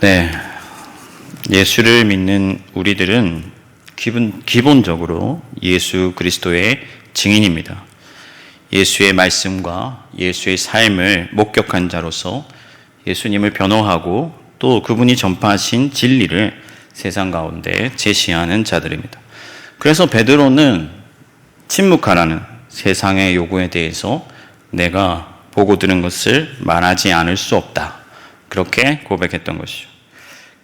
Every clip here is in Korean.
네, 예수를 믿는 우리들은 기본적으로 예수 그리스도의 증인입니다. 예수의 말씀과 예수의 삶을 목격한 자로서 예수님을 변호하고 또 그분이 전파하신 진리를 세상 가운데 제시하는 자들입니다. 그래서 베드로는 침묵하라는 세상의 요구에 대해서 내가 보고 들은 것을 말하지 않을 수 없다, 그렇게 고백했던 것이죠.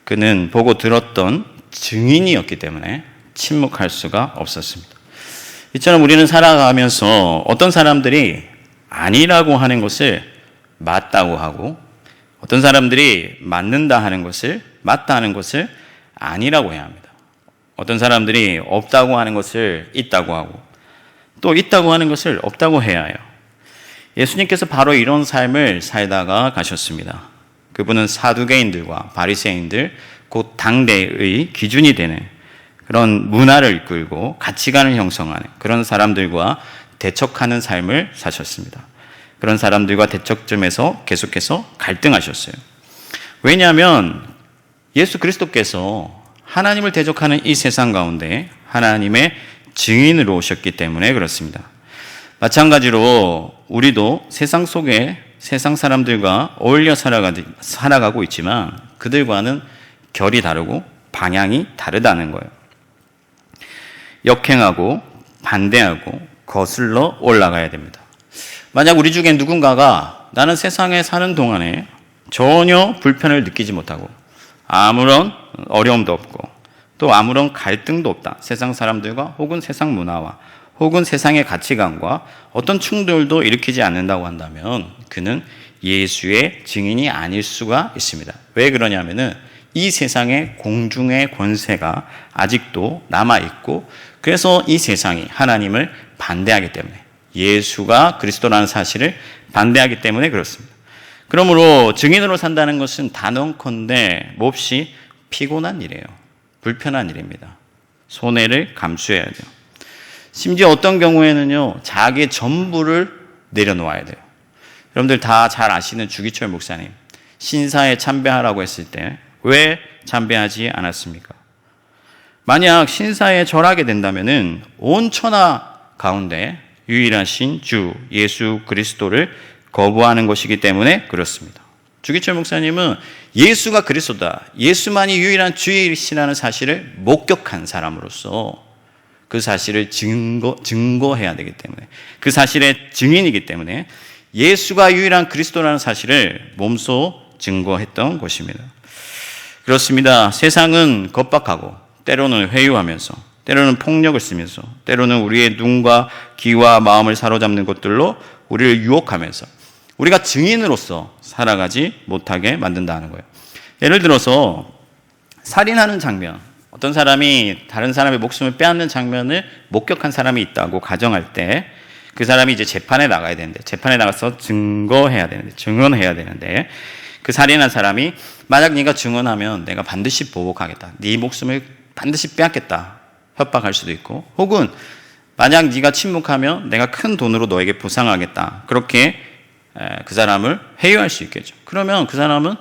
그는 보고 들었던 증인이었기 때문에 침묵할 수가 없었습니다. 이처럼 우리는 살아가면서 어떤 사람들이 아니라고 하는 것을 맞다고 하고, 어떤 사람들이 맞는다 하는 것을, 맞다 하는 것을 아니라고 해야 합니다. 어떤 사람들이 없다고 하는 것을 있다고 하고, 또 있다고 하는 것을 없다고 해야 해요. 예수님께서 바로 이런 삶을 살다가 가셨습니다. 그분은 사두개인들과 바리새인들, 곧 당대의 기준이 되는 그런 문화를 이끌고 가치관을 형성하는 그런 사람들과 대척하는 삶을 사셨습니다. 그런 사람들과 대척점에서 계속해서 갈등하셨어요. 왜냐하면 예수 그리스도께서 하나님을 대적하는 이 세상 가운데 하나님의 증인으로 오셨기 때문에 그렇습니다. 마찬가지로 우리도 세상 속에 세상 사람들과 어울려 살아가고 있지만 그들과는 결이 다르고 방향이 다르다는 거예요. 역행하고 반대하고 거슬러 올라가야 됩니다. 만약 우리 중에 누군가가 나는 세상에 사는 동안에 전혀 불편을 느끼지 못하고 아무런 어려움도 없고 또 아무런 갈등도 없다, 세상 사람들과 혹은 세상 문화와 혹은 세상의 가치관과 어떤 충돌도 일으키지 않는다고 한다면 그는 예수의 증인이 아닐 수가 있습니다. 왜 그러냐면은 이 세상의 공중의 권세가 아직도 남아있고, 그래서 이 세상이 하나님을 반대하기 때문에, 예수가 그리스도라는 사실을 반대하기 때문에 그렇습니다. 그러므로 증인으로 산다는 것은 단언컨대 몹시 피곤한 일이에요. 불편한 일입니다. 손해를 감수해야 돼요. 심지어 어떤 경우에는요, 자기의 전부를 내려놓아야 돼요. 여러분들 다 잘 아시는 주기철 목사님, 신사에 참배하라고 했을 때 왜 참배하지 않았습니까? 만약 신사에 절하게 된다면은 온 천하 가운데 유일하신 주 예수 그리스도를 거부하는 것이기 때문에 그렇습니다. 주기철 목사님은 예수가 그리스도다, 예수만이 유일한 주이시라는 사실을 목격한 사람으로서 그 사실을 증거해야 되기 때문에, 그 사실의 증인이기 때문에 예수가 유일한 그리스도라는 사실을 몸소 증거했던 것입니다. 그렇습니다. 세상은 겁박하고 때로는 회유하면서 때로는 폭력을 쓰면서 때로는 우리의 눈과 귀와 마음을 사로잡는 것들로 우리를 유혹하면서 우리가 증인으로서 살아가지 못하게 만든다는 거예요. 예를 들어서 살인하는 장면, 어떤 사람이 다른 사람의 목숨을 빼앗는 장면을 목격한 사람이 있다고 가정할 때 그 사람이 이제 재판에 나가야 되는데, 재판에 나가서 증언해야 되는데 그 살인한 사람이 만약 네가 증언하면 내가 반드시 보복하겠다, 네 목숨을 반드시 빼앗겠다 협박할 수도 있고, 혹은 만약 네가 침묵하면 내가 큰 돈으로 너에게 보상하겠다, 그렇게 그 사람을 회유할 수 있겠죠. 그러면 그 사람은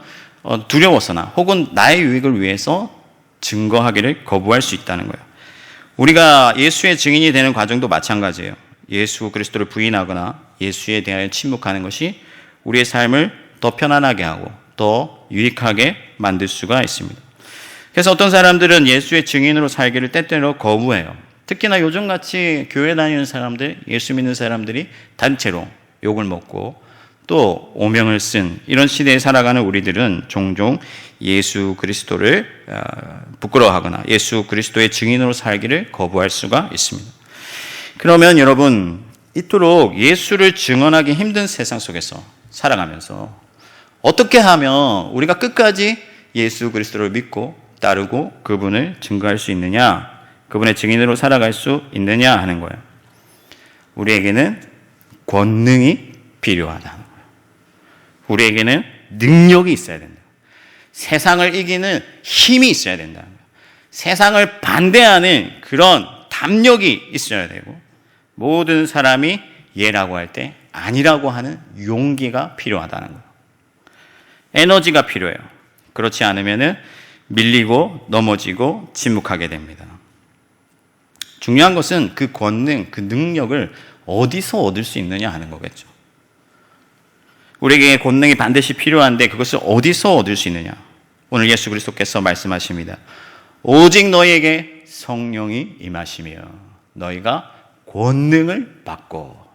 두려워서나 혹은 나의 유익을 위해서 증거하기를 거부할 수 있다는 거예요. 우리가 예수의 증인이 되는 과정도 마찬가지예요. 예수 그리스도를 부인하거나 예수에 대하여 침묵하는 것이 우리의 삶을 더 편안하게 하고 더 유익하게 만들 수가 있습니다. 그래서 어떤 사람들은 예수의 증인으로 살기를 때때로 거부해요. 특히나 요즘같이 교회 다니는 사람들, 예수 믿는 사람들이 단체로 욕을 먹고 또 오명을 쓴 이런 시대에 살아가는 우리들은 종종 예수 그리스도를 부끄러워하거나 예수 그리스도의 증인으로 살기를 거부할 수가 있습니다. 그러면 여러분, 이토록 예수를 증언하기 힘든 세상 속에서 살아가면서 어떻게 하면 우리가 끝까지 예수 그리스도를 믿고 따르고 그분을 증거할 수 있느냐, 그분의 증인으로 살아갈 수 있느냐 하는 거예요. 우리에게는 권능이 필요하다는 거예요. 우리에게는 능력이 있어야 된다. 세상을 이기는 힘이 있어야 된다는 거예요. 세상을 반대하는 그런 담력이 있어야 되고, 모든 사람이 예라고 할 때 아니라고 하는 용기가 필요하다는 거예요. 에너지가 필요해요. 그렇지 않으면 밀리고 넘어지고 침묵하게 됩니다. 중요한 것은 그 권능, 그 능력을 어디서 얻을 수 있느냐 하는 거겠죠. 우리에게 권능이 반드시 필요한데 그것을 어디서 얻을 수 있느냐? 오늘 예수 그리스도께서 말씀하십니다. 오직 너희에게 성령이 임하시며 너희가 권능을 받고,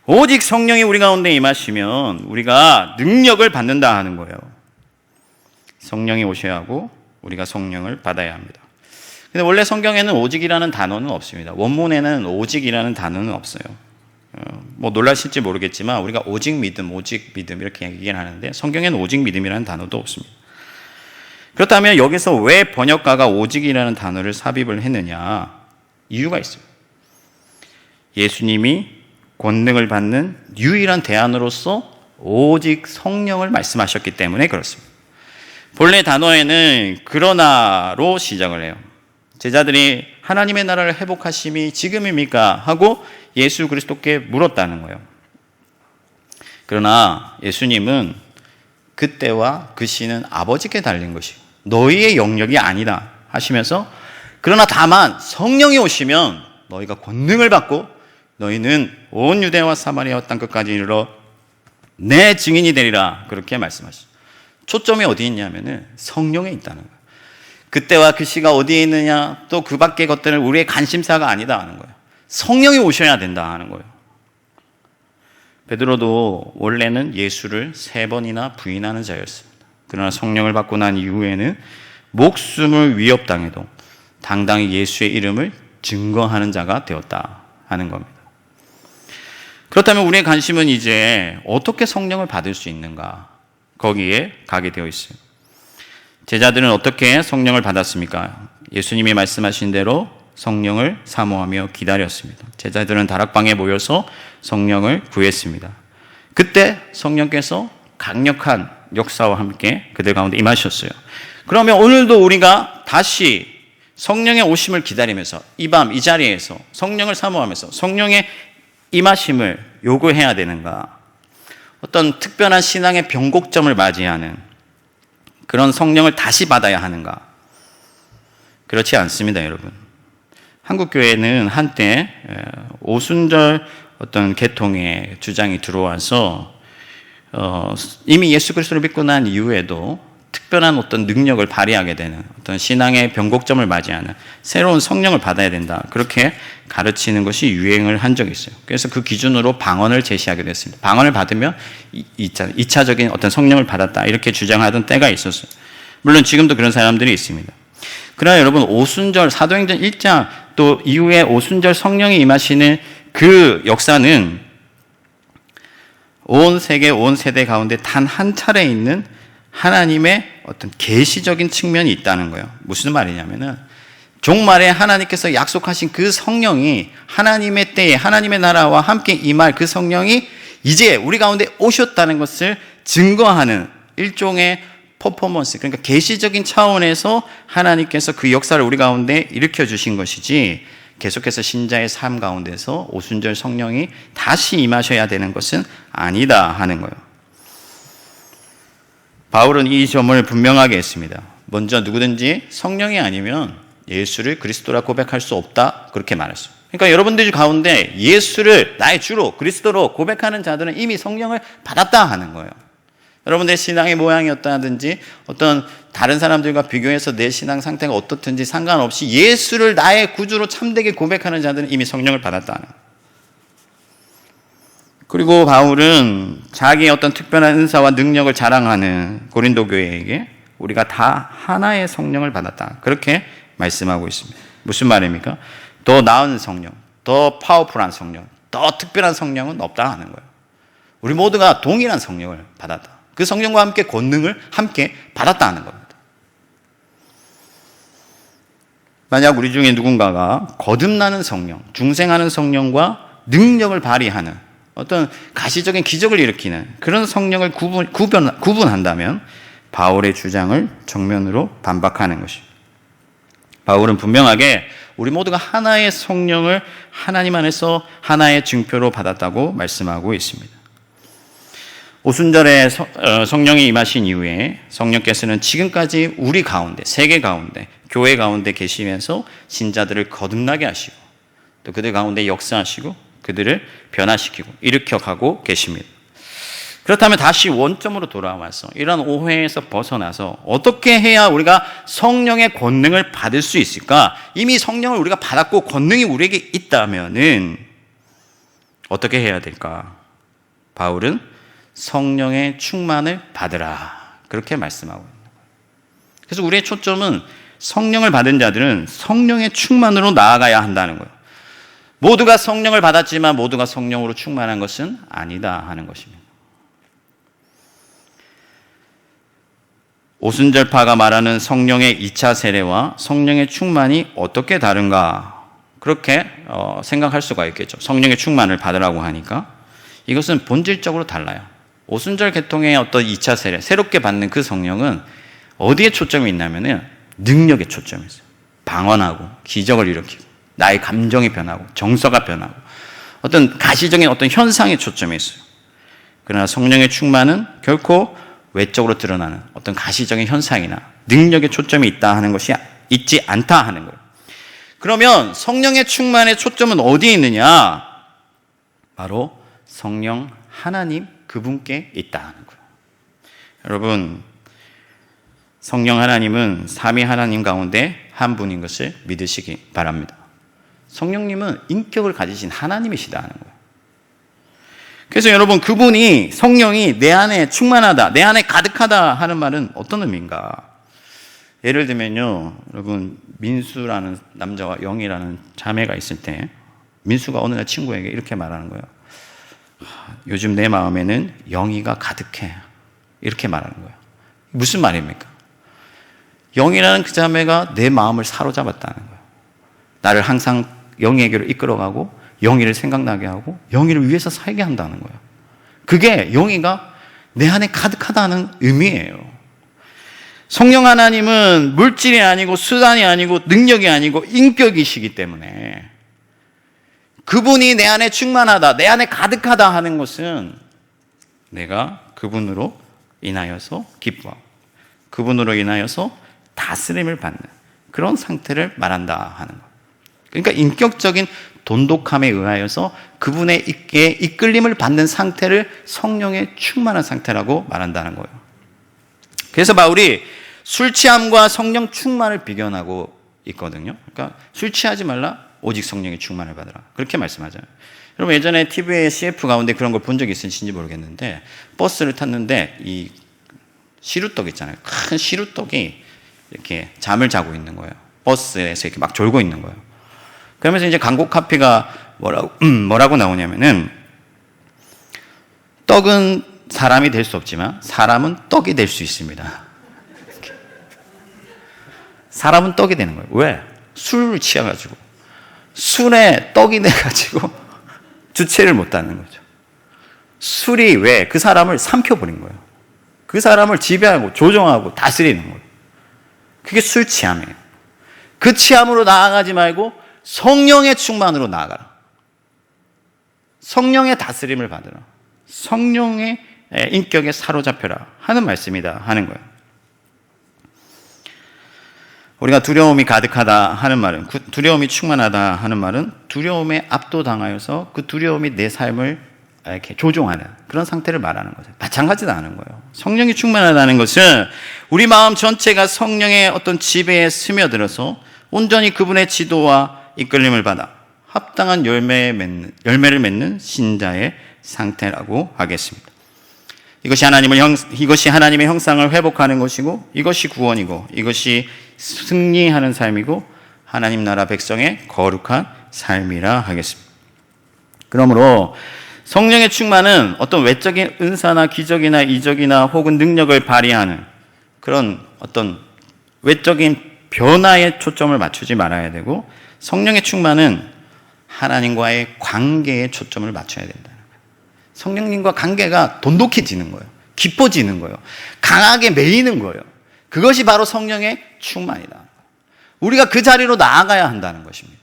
오직 성령이 우리 가운데 임하시면 우리가 능력을 받는다 하는 거예요. 성령이 오셔야 하고 우리가 성령을 받아야 합니다. 근데 원래 성경에는 오직이라는 단어는 없습니다. 원문에는 오직이라는 단어는 없어요. 뭐 놀라실지 모르겠지만 우리가 오직 믿음 이렇게 얘기를 하는데 성경에는 오직 믿음이라는 단어도 없습니다. 그렇다면 여기서 왜 번역가가 오직이라는 단어를 삽입을 했느냐? 이유가 있어요. 예수님이 권능을 받는 유일한 대안으로서 오직 성령을 말씀하셨기 때문에 그렇습니다. 본래 단어에는 그러나로 시작을 해요. 제자들이 하나님의 나라를 회복하심이 지금입니까? 하고 예수 그리스도께 물었다는 거예요. 그러나 예수님은 그때와 그 시는 아버지께 달린 것이고 너희의 영역이 아니다 하시면서, 그러나 다만 성령이 오시면 너희가 권능을 받고 너희는 온 유대와 사마리아 땅 끝까지 이르러 내 증인이 되리라, 그렇게 말씀하시죠. 초점이 어디 있냐면은 성령에 있다는 거예요. 그때와 그 시가 어디에 있느냐, 또 그 밖의 것들은 우리의 관심사가 아니다 하는 거예요. 성령이 오셔야 된다 하는 거예요. 베드로도 원래는 예수를 3번이나 부인하는 자였습니다. 그러나 성령을 받고 난 이후에는 목숨을 위협당해도 당당히 예수의 이름을 증거하는 자가 되었다 하는 겁니다. 그렇다면 우리의 관심은 이제 어떻게 성령을 받을 수 있는가, 거기에 가게 되어 있어요. 제자들은 어떻게 성령을 받았습니까? 예수님이 말씀하신 대로 성령을 사모하며 기다렸습니다. 제자들은 다락방에 모여서 성령을 구했습니다. 그때 성령께서 강력한 역사와 함께 그들 가운데 임하셨어요. 그러면 오늘도 우리가 다시 성령의 오심을 기다리면서 이 밤 이 자리에서 성령을 사모하면서 성령의 임하심을 요구해야 되는가? 어떤 특별한 신앙의 변곡점을 맞이하는 그런 성령을 다시 받아야 하는가? 그렇지 않습니다, 여러분. 한국교회는 한때 오순절 어떤 계통의 주장이 들어와서 이미 예수 그리스도를 믿고 난 이후에도 특별한 어떤 능력을 발휘하게 되는 어떤 신앙의 변곡점을 맞이하는 새로운 성령을 받아야 된다, 그렇게 가르치는 것이 유행을 한 적이 있어요. 그래서 그 기준으로 방언을 제시하게 됐습니다. 방언을 받으면 2차적인 어떤 성령을 받았다, 이렇게 주장하던 때가 있었어요. 물론 지금도 그런 사람들이 있습니다. 그러나 여러분, 오순절 사도행전 1장 또 이후에 오순절 성령이 임하시는 그 역사는 온 세계 온 세대 가운데 단 한 차례 있는 하나님의 어떤 계시적인 측면이 있다는 거예요. 무슨 말이냐면은 종말에 하나님께서 약속하신 그 성령이 하나님의 때에 하나님의 나라와 함께 임할 그 성령이 이제 우리 가운데 오셨다는 것을 증거하는 일종의 퍼포먼스, 그러니까 계시적인 차원에서 하나님께서 그 역사를 우리 가운데 일으켜 주신 것이지, 계속해서 신자의 삶 가운데서 오순절 성령이 다시 임하셔야 되는 것은 아니다 하는 거예요. 바울은 이 점을 분명하게 했습니다. 먼저 누구든지 성령이 아니면 예수를 그리스도라 고백할 수 없다, 그렇게 말했어요. 그러니까 여러분들 가운데 예수를 나의 주로 그리스도로 고백하는 자들은 이미 성령을 받았다 하는 거예요. 여러분들의 신앙의 모양이 어떠하든지 어떤 다른 사람들과 비교해서 내 신앙 상태가 어떻든지 상관없이 예수를 나의 구주로 참되게 고백하는 자들은 이미 성령을 받았다 하는 거예요. 그리고 바울은 자기의 어떤 특별한 은사와 능력을 자랑하는 고린도 교회에게 우리가 다 하나의 성령을 받았다, 그렇게 말씀하고 있습니다. 무슨 말입니까? 더 나은 성령, 더 파워풀한 성령, 더 특별한 성령은 없다 하는 거예요. 우리 모두가 동일한 성령을 받았다, 그 성령과 함께 권능을 함께 받았다 하는 겁니다. 만약 우리 중에 누군가가 거듭나는 성령, 중생하는 성령과 능력을 발휘하는 어떤 가시적인 기적을 일으키는 그런 성령을 구분한다면 바울의 주장을 정면으로 반박하는 것입니다. 바울은 분명하게 우리 모두가 하나의 성령을 하나님 안에서 하나의 증표로 받았다고 말씀하고 있습니다. 오순절에 성령이 임하신 이후에 성령께서는 지금까지 우리 가운데, 세계 가운데, 교회 가운데 계시면서 신자들을 거듭나게 하시고 또 그들 가운데 역사하시고 그들을 변화시키고 일으켜가고 계십니다. 그렇다면 다시 원점으로 돌아와서 이런 오해에서 벗어나서 어떻게 해야 우리가 성령의 권능을 받을 수 있을까? 이미 성령을 우리가 받았고 권능이 우리에게 있다면은 어떻게 해야 될까? 바울은 성령의 충만을 받으라, 그렇게 말씀하고 있는 거예요. 그래서 우리의 초점은 성령을 받은 자들은 성령의 충만으로 나아가야 한다는 거예요. 모두가 성령을 받았지만 모두가 성령으로 충만한 것은 아니다 하는 것입니다. 오순절파가 말하는 성령의 2차 세례와 성령의 충만이 어떻게 다른가, 그렇게 생각할 수가 있겠죠. 성령의 충만을 받으라고 하니까 이것은 본질적으로 달라요. 오순절 계통의 어떤 2차 세례, 새롭게 받는 그 성령은 어디에 초점이 있냐면은 능력에 초점이 있어요. 방언하고 기적을 일으키고 나의 감정이 변하고 정서가 변하고 어떤 가시적인 어떤 현상에 초점이 있어요. 그러나 성령의 충만은 결코 외적으로 드러나는 어떤 가시적인 현상이나 능력에 초점이 있다 하는 것이 있지 않다 하는 거예요. 그러면 성령의 충만의 초점은 어디에 있느냐? 바로 성령 하나님 그분께 있다 하는 거예요. 여러분, 성령 하나님은 삼위 하나님 가운데 한 분인 것을 믿으시기 바랍니다. 성령님은 인격을 가지신 하나님이시다 하는 거예요. 그래서 여러분, 그분이, 성령이 내 안에 충만하다, 내 안에 가득하다 하는 말은 어떤 의미인가? 예를 들면요, 여러분, 민수라는 남자와 영이라는 자매가 있을 때 민수가 어느 날 친구에게 이렇게 말하는 거예요. 요즘 내 마음에는 영이가 가득해, 이렇게 말하는 거예요. 무슨 말입니까? 영이라는 그 자매가 내 마음을 사로잡았다는 거예요. 나를 항상 영에게로 이끌어가고 영이를 생각나게 하고 영이를 위해서 살게 한다는 거예요. 그게 영이가 내 안에 가득하다는 의미예요. 성령 하나님은 물질이 아니고 수단이 아니고 능력이 아니고 인격이시기 때문에 그분이 내 안에 충만하다, 내 안에 가득하다 하는 것은 내가 그분으로 인하여서 기뻐하고 그분으로 인하여서 다스림을 받는 그런 상태를 말한다 하는 거예요. 그러니까 인격적인 돈독함에 의하여서 그분의 이끌림을 받는 상태를 성령의 충만한 상태라고 말한다는 거예요. 그래서 바울이 술 취함과 성령 충만을 비견하고 있거든요. 그러니까 술 취하지 말라, 오직 성령의 충만을 받으라, 그렇게 말씀하잖아요. 여러분, 예전에 TV에 CF 가운데 그런 걸 본 적이 있으신지 모르겠는데 버스를 탔는데 이 시루떡 있잖아요. 큰 시루떡이 이렇게 잠을 자고 있는 거예요. 버스에서 이렇게 막 졸고 있는 거예요. 그러면서 이제 광고 카피가 뭐라고 나오냐면은 떡은 사람이 될 수 없지만 사람은 떡이 될 수 있습니다. 사람은 떡이 되는 거예요. 왜? 술을 취해가지고 술에 떡이 돼가지고 주체를 못하는 거죠. 술이 왜? 그 사람을 삼켜버린 거예요. 그 사람을 지배하고 조종하고 다스리는 거예요. 그게 술 취함이에요. 그 취함으로 나아가지 말고 성령의 충만으로 나아가라. 성령의 다스림을 받으라. 성령의 인격에 사로잡혀라 하는 말씀이다 하는 거예요. 우리가 두려움이 가득하다 하는 말은, 두려움이 충만하다 하는 말은 두려움에 압도당하여서 그 두려움이 내 삶을 이렇게 조종하는 그런 상태를 말하는 거죠. 마찬가지다 하는 거예요. 성령이 충만하다는 것은 우리 마음 전체가 성령의 어떤 지배에 스며들어서 온전히 그분의 지도와 이끌림을 받아 합당한 열매를 맺는 신자의 상태라고 하겠습니다. 이것이 하나님의 형상을 회복하는 것이고, 이것이 구원이고, 이것이 승리하는 삶이고, 하나님 나라 백성의 거룩한 삶이라 하겠습니다. 그러므로 성령의 충만은 어떤 외적인 은사나 기적이나 이적이나 혹은 능력을 발휘하는 그런 어떤 외적인 변화에 초점을 맞추지 말아야 되고, 성령의 충만은 하나님과의 관계에 초점을 맞춰야 된다는 거예요. 성령님과 관계가 돈독해지는 거예요. 깊어지는 거예요. 강하게 매이는 거예요. 그것이 바로 성령의 충만이다. 우리가 그 자리로 나아가야 한다는 것입니다.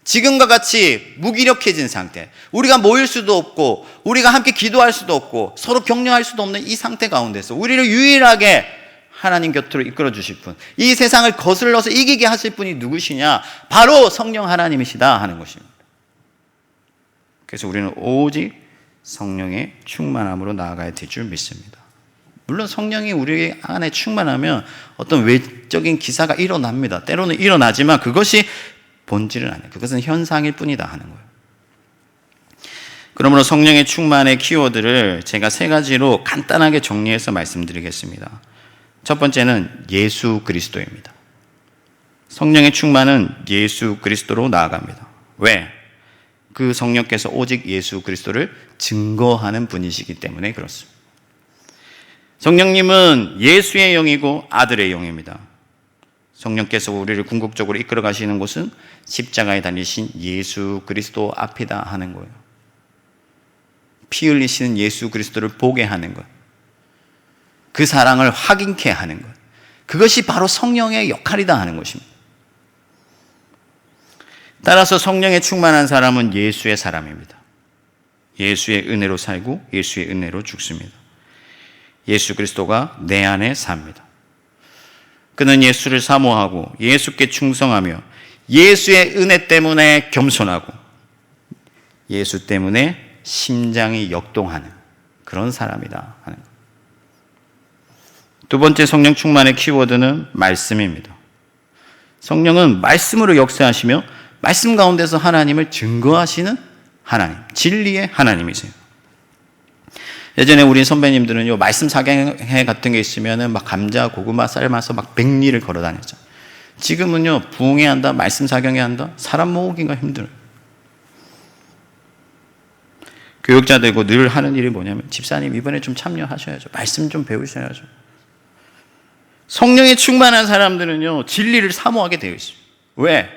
지금과 같이 무기력해진 상태, 우리가 모일 수도 없고 우리가 함께 기도할 수도 없고 서로 격려할 수도 없는 이 상태 가운데서 우리를 유일하게 하나님 곁으로 이끌어 주실 분, 이 세상을 거슬러서 이기게 하실 분이 누구시냐? 바로 성령 하나님이시다 하는 것입니다. 그래서 우리는 오직 성령의 충만함으로 나아가야 될 줄 믿습니다. 물론 성령이 우리 안에 충만하면 어떤 외적인 기사가 일어납니다. 때로는 일어나지만 그것이 본질은 아니에요. 그것은 현상일 뿐이다 하는 거예요. 그러므로 성령의 충만의 키워드를 제가 3가지로 간단하게 정리해서 말씀드리겠습니다. 첫 번째는 예수 그리스도입니다. 성령의 충만은 예수 그리스도로 나아갑니다. 왜? 그 성령께서 오직 예수 그리스도를 증거하는 분이시기 때문에 그렇습니다. 성령님은 예수의 영이고 아들의 영입니다. 성령께서 우리를 궁극적으로 이끌어 가시는 곳은 십자가에 달리신 예수 그리스도 앞이다 하는 거예요. 피 흘리시는 예수 그리스도를 보게 하는 것, 그 사랑을 확인케 하는 것, 그것이 바로 성령의 역할이다 하는 것입니다. 따라서 성령에 충만한 사람은 예수의 사람입니다. 예수의 은혜로 살고 예수의 은혜로 죽습니다. 예수 그리스도가 내 안에 삽니다. 그는 예수를 사모하고 예수께 충성하며 예수의 은혜 때문에 겸손하고 예수 때문에 심장이 역동하는 그런 사람이다 하는 것. 두 번째 성령 충만의 키워드는 말씀입니다. 성령은 말씀으로 역사하시며 말씀 가운데서 하나님을 증거하시는 하나님, 진리의 하나님이세요. 예전에 우리 선배님들은요, 말씀 사경회 같은 게 있으면은 막 감자, 고구마 삶아서 막 백리를 걸어 다녔죠. 지금은요, 부흥회 한다, 말씀 사경회 한다, 사람 모으기가 힘들어요. 교육자들고 늘 하는 일이 뭐냐면, 집사님 이번에 좀 참여하셔야죠. 말씀 좀 배우셔야죠. 성령에 충만한 사람들은요, 진리를 사모하게 되어 있어요. 왜?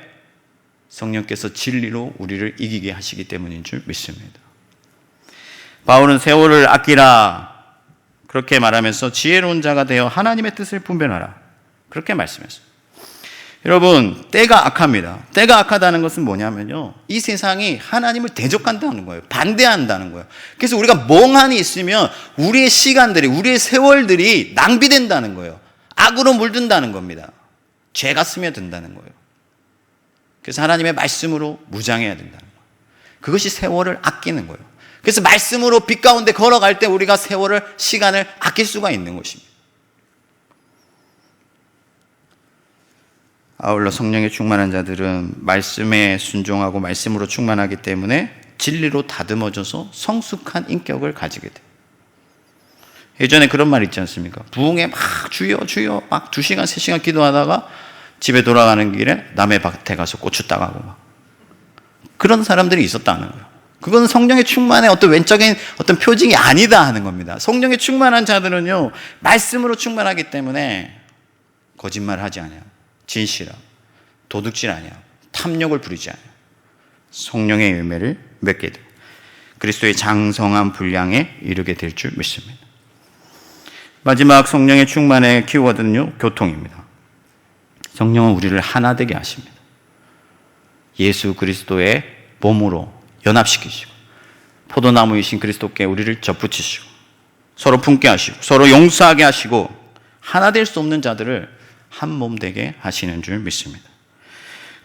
성령께서 진리로 우리를 이기게 하시기 때문인 줄 믿습니다. 바울은 세월을 아끼라 그렇게 말하면서 지혜로운 자가 되어 하나님의 뜻을 분별하라 그렇게 말씀했어요. 여러분, 때가 악합니다. 때가 악하다는 것은 뭐냐면요, 이 세상이 하나님을 대적한다는 거예요. 반대한다는 거예요. 그래서 우리가 멍하니 있으면 우리의 시간들이, 우리의 세월들이 낭비된다는 거예요. 악으로 물든다는 겁니다. 죄가 스며든다는 거예요. 그래서 하나님의 말씀으로 무장해야 된다는 거예요. 그것이 세월을 아끼는 거예요. 그래서 말씀으로 빛 가운데 걸어갈 때 우리가 세월을, 시간을 아낄 수가 있는 것입니다. 아울러 성령에 충만한 자들은 말씀에 순종하고 말씀으로 충만하기 때문에 진리로 다듬어져서 성숙한 인격을 가지게 돼요. 예전에 그런 말 있지 않습니까? 부흥에 막 주여 주여 막 2시간 3시간 기도하다가 집에 돌아가는 길에 남의 밭에 가서 고추 따가고 막 그런 사람들이 있었다는 거예요. 그건 성령의 충만의 어떤 외적인 어떤 표징이 아니다 하는 겁니다. 성령의 충만한 자들은요, 말씀으로 충만하기 때문에 거짓말하지 않아요. 진실하고 도둑질 아니야. 탐욕을 부리지 않아요. 성령의 열매를 맺게 돼요. 그리스도의 장성한 분량에 이르게 될 줄 믿습니다. 마지막 성령의 충만의 키워드는요, 교통입니다. 성령은 우리를 하나 되게 하십니다. 예수 그리스도의 몸으로 연합시키시고 포도나무이신 그리스도께 우리를 접붙이시고 서로 품게 하시고 서로 용서하게 하시고 하나 될 수 없는 자들을 한 몸 되게 하시는 줄 믿습니다.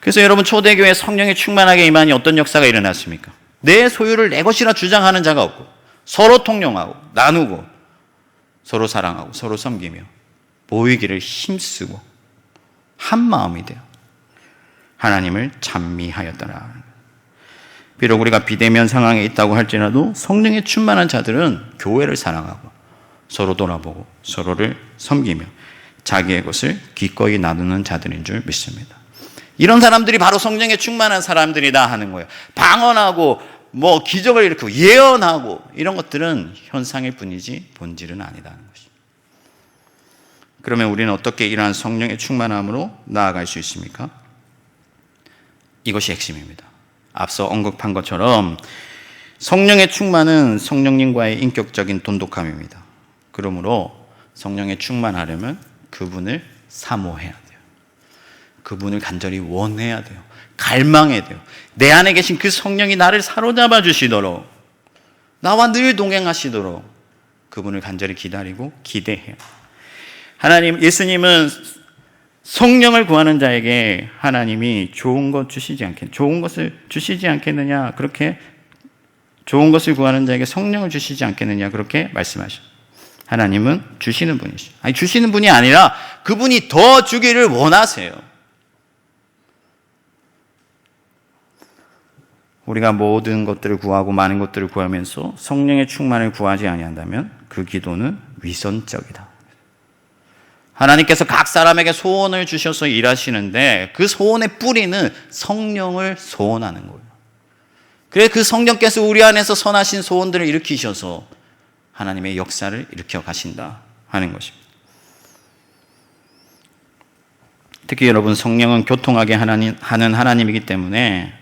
그래서 여러분, 초대교회 성령에 충만하게 임하니 어떤 역사가 일어났습니까? 내 소유를 내 것이라 주장하는 자가 없고 서로 통용하고 나누고 서로 사랑하고 서로 섬기며 모이기를 힘쓰고 한 마음이 되어 하나님을 찬미하였더라. 비록 우리가 비대면 상황에 있다고 할지라도 성령에 충만한 자들은 교회를 사랑하고 서로 돌아보고 서로를 섬기며 자기의 것을 기꺼이 나누는 자들인 줄 믿습니다. 이런 사람들이 바로 성령에 충만한 사람들이다 하는 거예요. 방언하고 뭐 기적을 일으키고 예언하고 이런 것들은 현상일 뿐이지 본질은 아니다는 것입니다. 그러면 우리는 어떻게 이러한 성령의 충만함으로 나아갈 수 있습니까? 이것이 핵심입니다. 앞서 언급한 것처럼 성령의 충만은 성령님과의 인격적인 돈독함입니다. 그러므로 성령에 충만하려면 그분을 사모해야 돼요. 그분을 간절히 원해야 돼요. 갈망해야 돼요. 내 안에 계신 그 성령이 나를 사로잡아 주시도록, 나와 늘 동행하시도록 그분을 간절히 기다리고 기대해요. 예수님은 성령을 구하는 자에게 하나님이 좋은 것을 주시지 않겠느냐, 그렇게 좋은 것을 구하는 자에게 성령을 주시지 않겠느냐, 그렇게 말씀하셔요. 하나님은 주시는 분이시죠. 주시는 분이 아니라 그분이 더 주기를 원하세요. 우리가 모든 것들을 구하고 많은 것들을 구하면서 성령의 충만을 구하지 아니한다면 그 기도는 위선적이다. 하나님께서 각 사람에게 소원을 주셔서 일하시는데 그 소원의 뿌리는 성령을 소원하는 거예요. 그래서 그 성령께서 우리 안에서 선하신 소원들을 일으키셔서 하나님의 역사를 일으켜 가신다 하는 것입니다. 특히 여러분, 성령은 교통하게 하는 하나님이기 때문에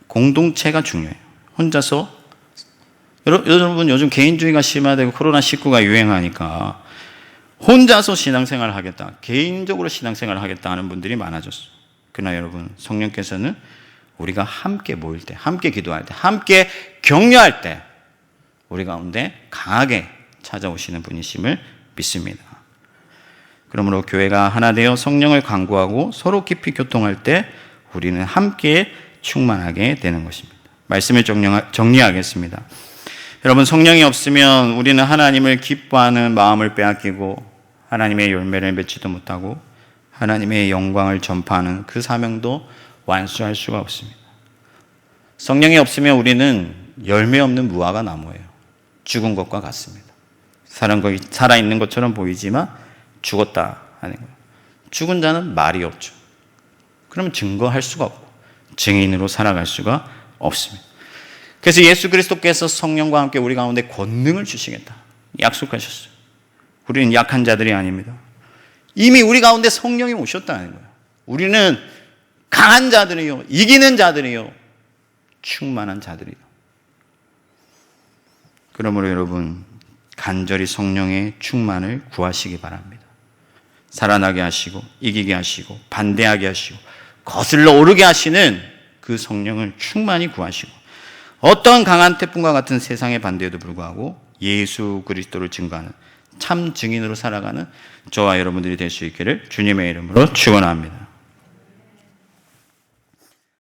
공동체가 중요해요. 혼자서, 여러분 요즘 개인주의가 심화되고 코로나19가 유행하니까 혼자서 신앙생활을 하겠다, 개인적으로 신앙생활을 하겠다 하는 분들이 많아졌어요. 그러나 여러분, 성령께서는 우리가 함께 모일 때, 함께 기도할 때, 함께 격려할 때 우리 가운데 강하게 찾아오시는 분이심을 믿습니다. 그러므로 교회가 하나 되어 성령을 간구하고 서로 깊이 교통할 때 우리는 함께 충만하게 되는 것입니다. 말씀을 정리하겠습니다. 여러분, 성령이 없으면 우리는 하나님을 기뻐하는 마음을 빼앗기고 하나님의 열매를 맺지도 못하고 하나님의 영광을 전파하는 그 사명도 완수할 수가 없습니다. 성령이 없으면 우리는 열매 없는 무화과 나무예요. 죽은 것과 같습니다. 살아있는 것처럼 보이지만 죽었다 하는 거예요. 죽은 자는 말이 없죠. 그러면 증거할 수가 없고 증인으로 살아갈 수가 없습니다. 그래서 예수 그리스도께서 성령과 함께 우리 가운데 권능을 주시겠다 약속하셨어요. 우리는 약한 자들이 아닙니다. 이미 우리 가운데 성령이 오셨다는 거예요. 우리는 강한 자들이요, 이기는 자들이요, 충만한 자들이요. 그러므로 여러분, 간절히 성령의 충만을 구하시기 바랍니다. 살아나게 하시고 이기게 하시고 반대하게 하시고 거슬러 오르게 하시는 그 성령을 충만히 구하시고, 어떤 강한 태풍과 같은 세상의 반대에도 불구하고 예수 그리스도를 증거하는 참 증인으로 살아가는 저와 여러분들이 될 수 있기를 주님의 이름으로 축원합니다.